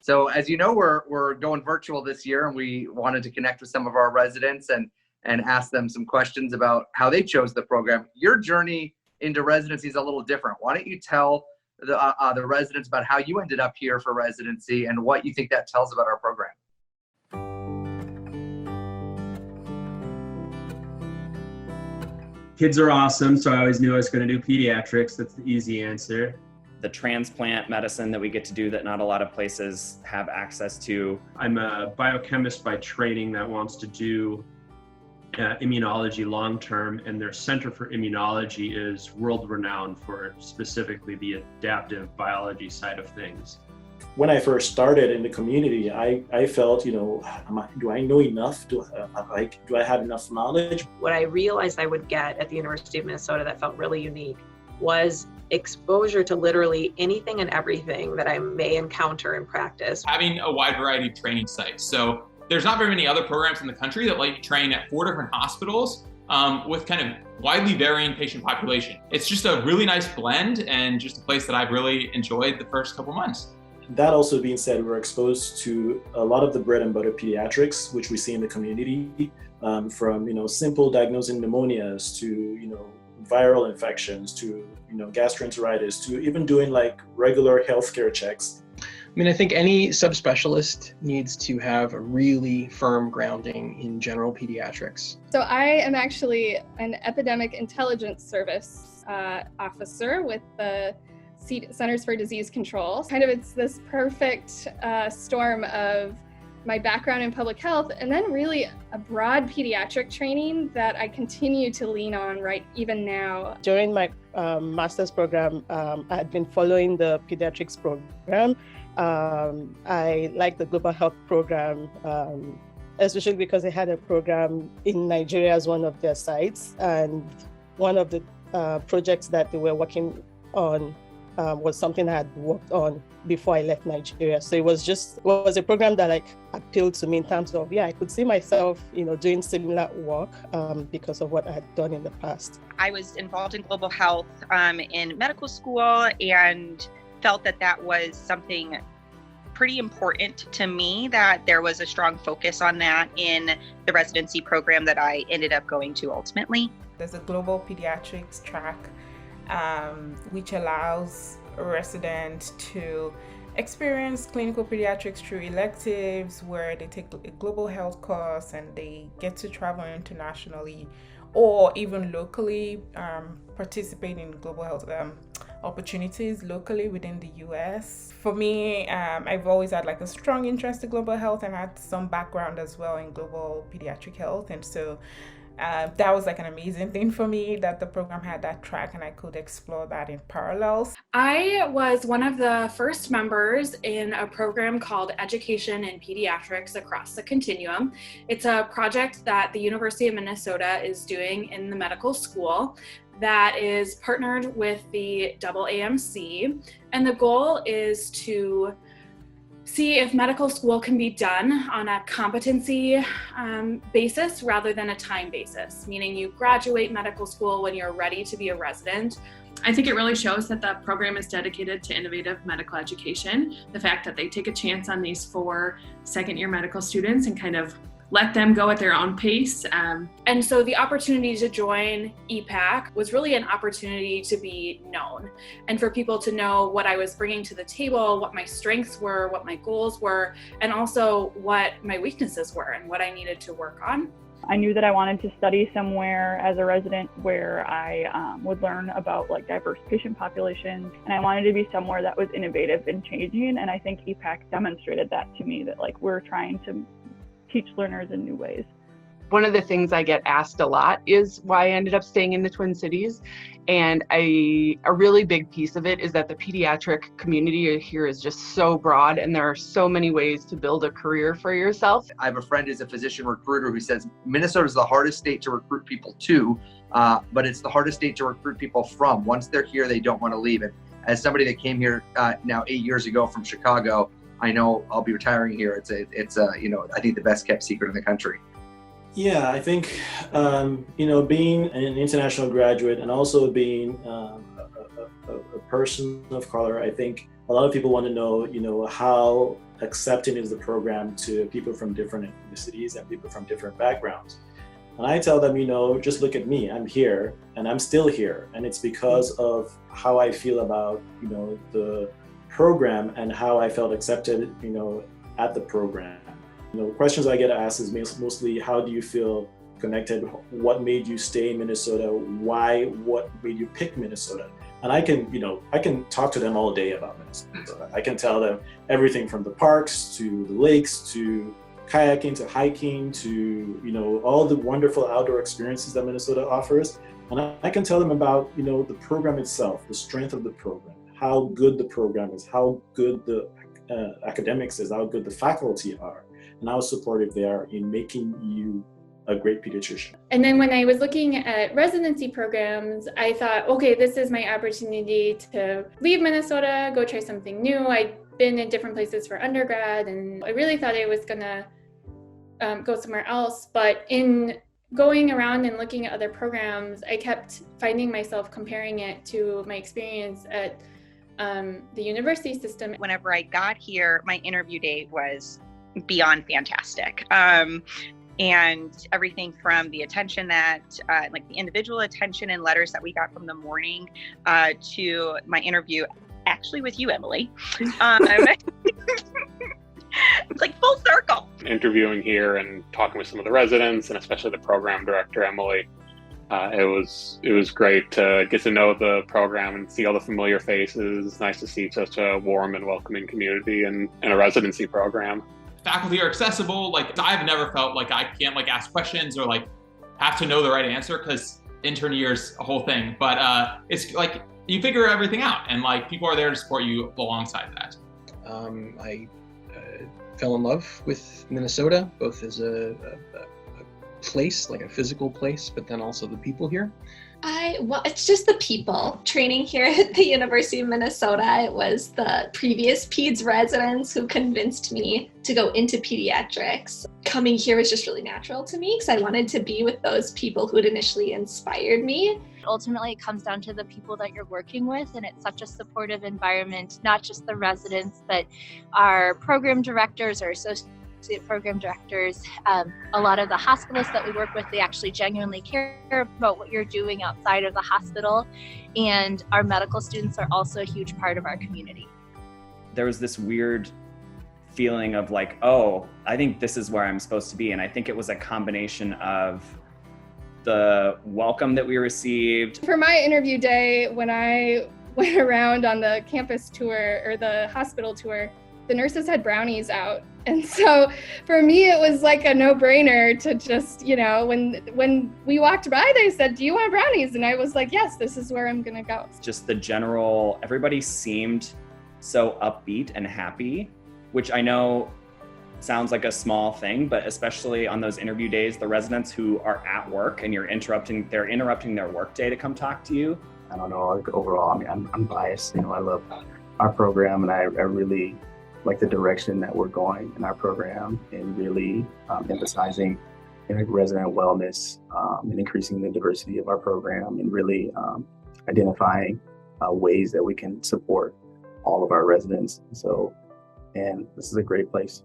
So as you know, we're going virtual this year, and we wanted to connect with some of our residents and ask them some questions about how they chose the program. Your journey into residency is a little different. Why don't you tell the residents about how you ended up here for residency and what you think that tells about our program? Kids are awesome, so I always knew I was going to do pediatrics. That's the easy answer. The transplant medicine that we get to do that not a lot of places have access to. I'm a biochemist by training that wants to do immunology long-term, and their Center for Immunology is world-renowned for specifically the adaptive biology side of things. When I first started in the community, I felt, do I know enough? Do I have enough knowledge? What I realized I would get at the University of Minnesota that felt really unique was exposure to literally anything and everything that I may encounter in practice. Having a wide variety of training sites. So there's not very many other programs in the country that let you train at 4 different hospitals with kind of widely varying patient population. It's just a really nice blend and just a place that I've really enjoyed the first couple months. That also being said, we're exposed to a lot of the bread and butter pediatrics, which we see in the community, from simple diagnosing pneumonias to viral infections to gastroenteritis to even doing like regular healthcare checks. I mean, I think any subspecialist needs to have a really firm grounding in general pediatrics. So I am actually an epidemic intelligence service officer with the Centers for Disease Control. It's this perfect storm of my background in public health and then really a broad pediatric training that I continue to lean on right even now. During my master's program, I had been following the pediatrics program. I like the global health program, especially because they had a program in Nigeria as one of their sites. And one of the projects that they were working on was something I had worked on before I left Nigeria. So it was a program that appealed to me in terms of, I could see myself, doing similar work because of what I had done in the past. I was involved in global health in medical school and felt that was something pretty important to me, that there was a strong focus on that in the residency program that I ended up going to ultimately. There's a global pediatrics track which allows a resident to experience clinical pediatrics through electives where they take a global health course and they get to travel internationally or even locally participate in global health opportunities locally within the US. For me, I've always had a strong interest in global health and had some background as well in global pediatric health, and so that was an amazing thing for me that the program had that track and I could explore that in parallels. I was one of the first members in a program called Education in Pediatrics Across the Continuum. It's a project that the University of Minnesota is doing in the medical school that is partnered with the AAMC, and the goal is to see if medical school can be done on a competency basis rather than a time basis, meaning you graduate medical school when you're ready to be a resident. I think it really shows that the program is dedicated to innovative medical education. The fact that they take a chance on these 4 second-year medical students and kind of let them go at their own pace. And so the opportunity to join EPAC was really an opportunity to be known and for people to know what I was bringing to the table, what my strengths were, what my goals were, and also what my weaknesses were and what I needed to work on. I knew that I wanted to study somewhere as a resident where I would learn about diverse patient populations, and I wanted to be somewhere that was innovative and changing, and I think EPAC demonstrated that to me, that we're trying to teach learners in new ways. One of the things I get asked a lot is why I ended up staying in the Twin Cities. And a really big piece of it is that the pediatric community here is just so broad and there are so many ways to build a career for yourself. I have a friend who's a physician recruiter who says Minnesota is the hardest state to recruit people to, but it's the hardest state to recruit people from. Once they're here, they don't want to leave. And as somebody that came here now 8 years ago from Chicago, I know I'll be retiring here. It's I think the best kept secret in the country. Yeah, I think, being an international graduate and also being a person of color, I think a lot of people want to know, how accepting is the program to people from different ethnicities and people from different backgrounds. And I tell them, just look at me, I'm here and I'm still here. And it's because of how I feel about, the program and how I felt accepted, at the program. Questions I get asked is mostly, how do you feel connected? What made you stay in Minnesota? What made you pick Minnesota? And I can talk to them all day about Minnesota. I can tell them everything from the parks to the lakes to kayaking to hiking to all the wonderful outdoor experiences that Minnesota offers. And I can tell them about the program itself, the strength of the program, how good the program is, how good the academics is, how good the faculty are, and how supportive they are in making you a great pediatrician. And then when I was looking at residency programs, I thought, okay, this is my opportunity to leave Minnesota, go try something new. I'd been in different places for undergrad, and I really thought I was gonna go somewhere else. But in going around and looking at other programs, I kept finding myself comparing it to my experience at the university system. Whenever I got here, my interview day was beyond fantastic. And everything from the attention that, like the individual attention and letters that we got from the morning to my interview actually with you, Emily. It's like full circle. Interviewing here and talking with some of the residents and especially the program director, Emily, it was great to get to know the program and see all the familiar faces. It's nice to see such a warm and welcoming community and a residency program. Faculty are accessible. Like, I've never felt like I can't ask questions or have to know the right answer, because intern year's a whole thing. But it's like you figure everything out, and people are there to support you alongside that. I fell in love with Minnesota, both as a place, like a physical place, but then also the people here. Well, it's just the people. Training here at the University of Minnesota, it was the previous PEDS residents who convinced me to go into pediatrics. Coming here was just really natural to me because I wanted to be with those people who had initially inspired me. Ultimately, it comes down to the people that you're working with, and it's such a supportive environment, not just the residents, but our program directors, our associate program directors, a lot of the hospitalists that we work with, they actually genuinely care about what you're doing outside of the hospital, and our medical students are also a huge part of our community. There was this weird feeling of oh, I think this is where I'm supposed to be, and I think it was a combination of the welcome that we received. For my interview day, when I went around on the campus tour or the hospital tour, the nurses had brownies out. And so for me, it was like a no-brainer to just, when we walked by, they said, "Do you want brownies?" And I was like, yes, this is where I'm gonna go. Just the general, everybody seemed so upbeat and happy, which I know sounds like a small thing, but especially on those interview days, the residents who are at work and they're interrupting their work day to come talk to you. I don't know, overall, I mean, I'm biased, I love our program, and I really like the direction that we're going in our program, and really emphasizing resident wellness and increasing the diversity of our program, and really identifying ways that we can support all of our residents. And this is a great place.